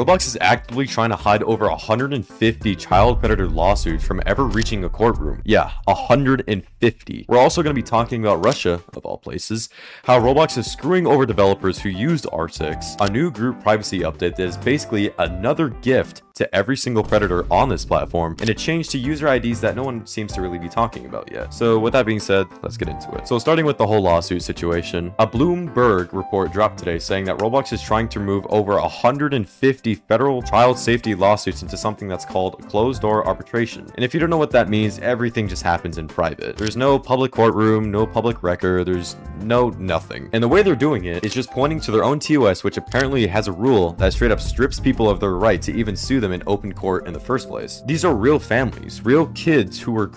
Roblox is actively trying to hide over 150 child predator lawsuits from ever reaching a courtroom. Yeah, 150. We're also going to be talking about Russia, of all places, how Roblox is screwing over developers who used R6, a new group privacy update that is basically another gift to every single predator on this platform, and a change to user IDs that no one seems to really be talking about yet. So with that being said, let's get into it. So starting with the whole lawsuit situation, a Bloomberg report dropped today saying that Roblox is trying to move over 150 federal child safety lawsuits into something that's called closed door arbitration. And if you don't know what that means, everything just happens in private. There's no public courtroom, no public record, there's no nothing. And the way they're doing it is just pointing to their own TOS, which apparently has a rule that straight up strips people of their right to even sue them in open court in the first place. These are real families, real kids who were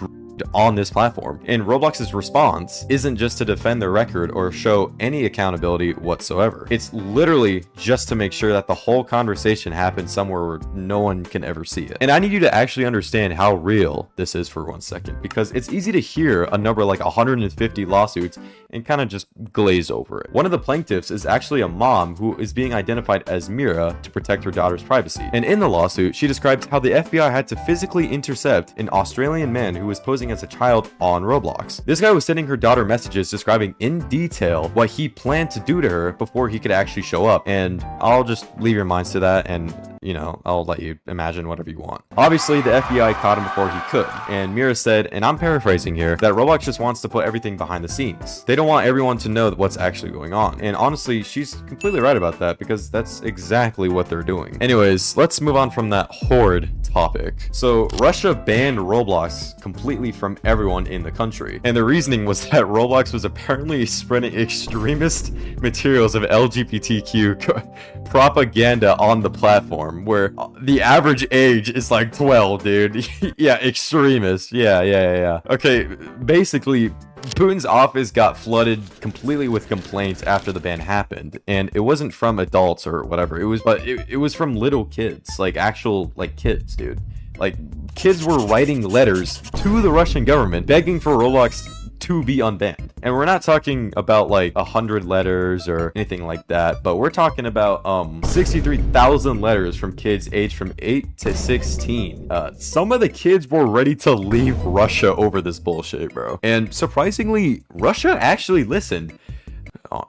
on this platform, and Roblox's response isn't just to defend their record or show any accountability whatsoever. It's literally just to make sure that the whole conversation happens somewhere where no one can ever see it. And I need you to actually understand how real this is for 1 second, because it's easy to hear a number like 150 lawsuits and kind of just glaze over it. One of the plaintiffs is actually a mom who is being identified as Mira to protect her daughter's privacy. And in the lawsuit, she describes how the FBI had to physically intercept an Australian man who was posing as a child on Roblox. This guy was sending her daughter messages describing in detail what he planned to do to her before he could actually show up. And I'll just leave your minds to that, and you know, I'll let you imagine whatever you want. Obviously, the FBI caught him before he could, and Mira said, and I'm paraphrasing here, that Roblox just wants to put everything behind the scenes. They don't want everyone to know what's actually going on. And honestly, she's completely right about that, because that's exactly what they're doing. Anyways, let's move on from that horrid topic. So Russia banned Roblox completely from everyone in the country, and the reasoning was that Roblox was apparently spreading extremist materials of LGBTQ propaganda on the platform, where the average age is like 12, dude. Yeah, extremist. Yeah. Okay, basically Putin's office got flooded completely with complaints after the ban happened, and it wasn't from adults or whatever. It was from little kids, like actual like kids, dude. Like kids were writing letters to the Russian government begging for Roblox to be unbanned. And we're not talking about like 100 letters or anything like that, but we're talking about 63,000 letters from kids aged from 8 to 16. Some of the kids were ready to leave Russia over this bullshit, bro. And surprisingly, Russia actually listened.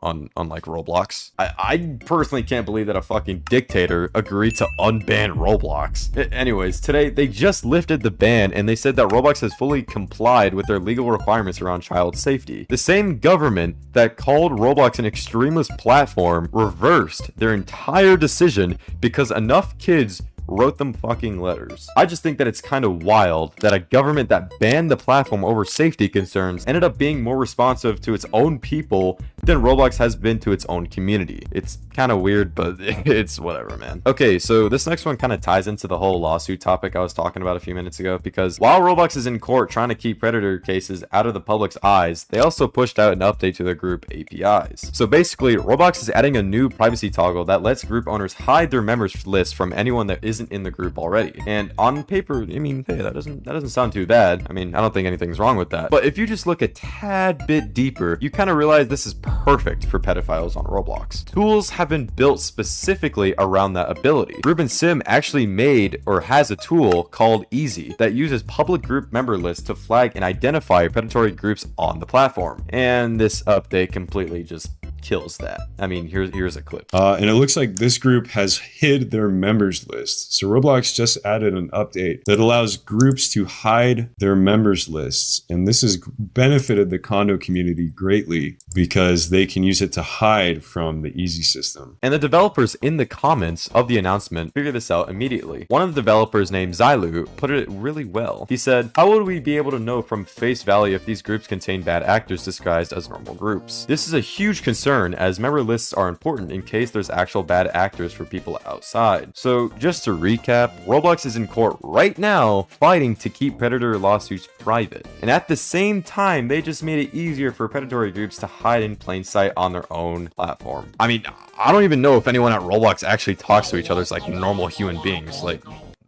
Unlike Roblox. I personally can't believe that a fucking dictator agreed to unban Roblox. Anyways, today they just lifted the ban, and they said that Roblox has fully complied with their legal requirements around child safety. The same government that called Roblox an extremist platform reversed their entire decision because enough kids wrote them fucking letters. I just think that it's kind of wild that a government that banned the platform over safety concerns ended up being more responsive to its own people than Roblox has been to its own community. It's kind of weird, but it's whatever, man. Okay, so this next one kind of ties into the whole lawsuit topic I was talking about a few minutes ago, because while Roblox is in court trying to keep predator cases out of the public's eyes, they also pushed out an update to their group APIs. So basically, Roblox is adding a new privacy toggle that lets group owners hide their members list from anyone that isn't in the group already. And on paper, I mean, hey, that doesn't sound too bad. I mean, I don't think anything's wrong with that. But if you just look a tad bit deeper, you kind of realize this is perfect for pedophiles on Roblox. Tools have been built specifically around that ability. Ruben Sim actually made or has a tool called Easy that uses public group member lists to flag and identify predatory groups on the platform. And this update completely just kills that. I mean, here's a clip. And it looks like this group has hid their members list. So Roblox just added an update that allows groups to hide their members lists. And this has benefited the condo community greatly because they can use it to hide from the Easy system. And the developers in the comments of the announcement figured this out immediately. One of the developers named Zylu put it really well. He said, "How would we be able to know from face value if these groups contain bad actors disguised as normal groups? This is a huge concern, as member lists are important in case there's actual bad actors for people outside." So just to recap, Roblox is in court right now fighting to keep predator lawsuits private. And at the same time, they just made it easier for predatory groups to hide in plain sight on their own platform. I mean, I don't even know if anyone at Roblox actually talks to each other as like normal human beings. Like,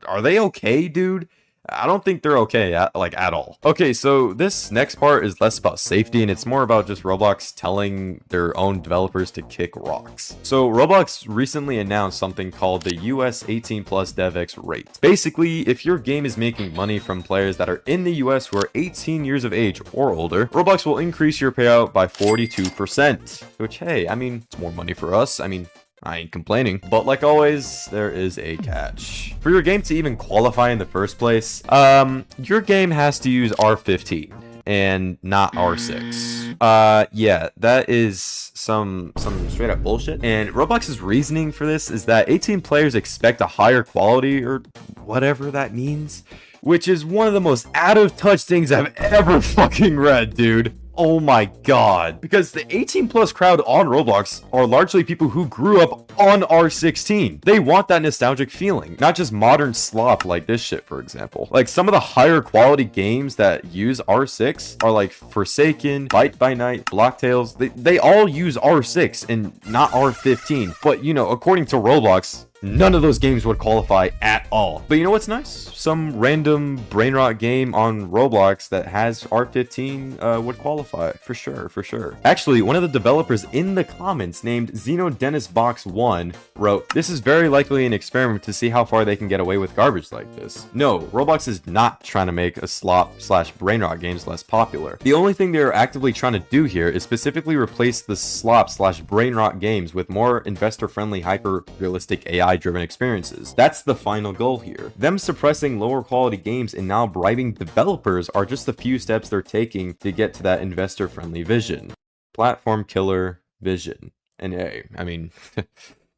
are they okay, dude? I don't think they're okay at all. Okay, so this next part is less about safety and it's more about just Roblox telling their own developers to kick rocks. So Roblox recently announced something called the US 18 plus DevX rate. Basically, if your game is making money from players that are in the US who are 18 years of age or older, Roblox will increase your payout by 42%. Which, hey, I mean, it's more money for us. I mean, I ain't complaining. But like always, there is a catch. For your game to even qualify in the first place, your game has to use R15 and not R6. Yeah, that is some straight up bullshit. And Roblox's reasoning for this is that 18 players expect a higher quality or whatever that means, which is one of the most out of touch things I've ever fucking read, dude. Oh my god. Because the 18 plus crowd on Roblox are largely people who grew up on R16. They want that nostalgic feeling, not just modern slop like this shit, for example. Like some of the higher quality games that use R6 are like Forsaken, Bite by Night, Blocktails. They all use R6 and not R15. But you know, according to Roblox, none of those games would qualify at all. But you know what's nice? Some random brain rot game on Roblox that has R15 would qualify for sure. Actually, one of the developers in the comments named XenoDennisBox1 wrote, "This is very likely an experiment to see how far they can get away with garbage like this." No, Roblox is not trying to make a slop slash brain rot games less popular. The only thing they're actively trying to do here is specifically replace the slop slash brain rot games with more investor friendly hyper realistic AI driven experiences. That's the final goal here. Them suppressing lower quality games and now bribing developers are just the few steps they're taking to get to that investor friendly vision. Platform killer vision. And hey, I mean,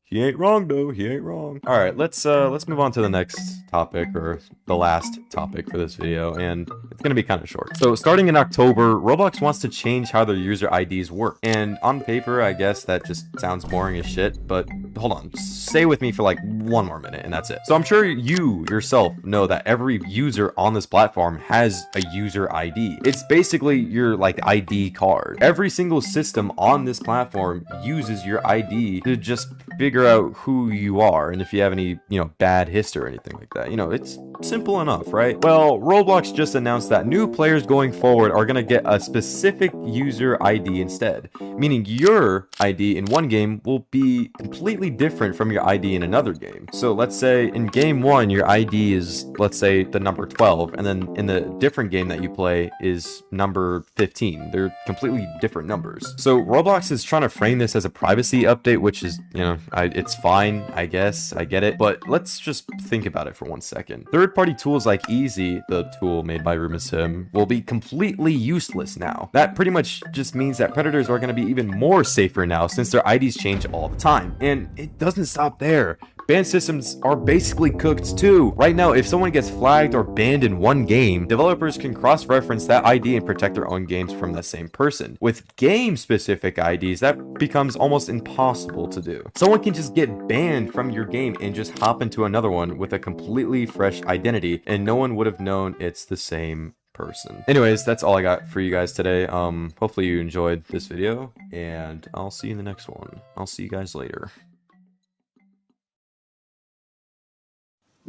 he ain't wrong though, he ain't wrong. All right, let's move on to the next topic, or the last topic for this video, and it's gonna be kind of short. So starting in October, Roblox wants to change how their user IDs work. And on paper, I guess that just sounds boring as shit, but hold on, stay with me for like one more minute and that's it. So I'm sure you yourself know that every user on this platform has a user ID. It's basically your like ID card. Every single system on this platform uses your ID to just figure out who you are and if you have any, you know, bad history or anything like that. You know, it's simple enough, right? Well, Roblox just announced that new players going forward are gonna get a specific user ID instead, meaning your ID in one game will be completely different from your ID in another game. So let's say in game 1 your ID is, let's say, the number 12, and then in the different game that you play is number 15. They're completely different numbers. So Roblox is trying to frame this as a privacy update, which is, you know, it's fine, I guess, I get it, but let's just think about it for 1 second. Third-party tools like Easy, the tool made by RumorsHim, will be completely useless now. That pretty much just means that predators are going to be even more safer now since their IDs change all the time. And it doesn't stop there. Ban systems are basically cooked too. Right now, if someone gets flagged or banned in one game, developers can cross-reference that ID and protect their own games from the same person. With game-specific IDs, that becomes almost impossible to do. Someone can just get banned from your game and just hop into another one with a completely fresh identity, and no one would have known it's the same person. Anyways, that's all I got for you guys today. Hopefully you enjoyed this video, and I'll see you in the next one. I'll see you guys later.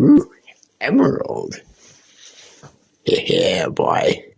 Ooh, emerald. Yeah, boy.